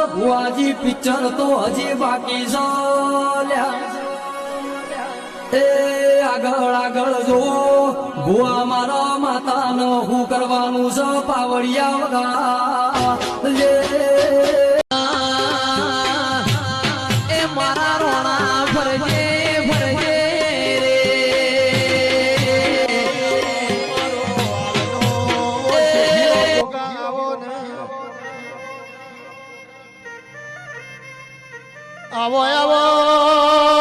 ભુવાજી પિક્ચર તો હજી બાકી છે આગળ આગળ જો ભુવા મારા માતાનો હું કરવાનું છે પાવડિયા એ મારા રોણા ફરજે ફરજે આવો આવો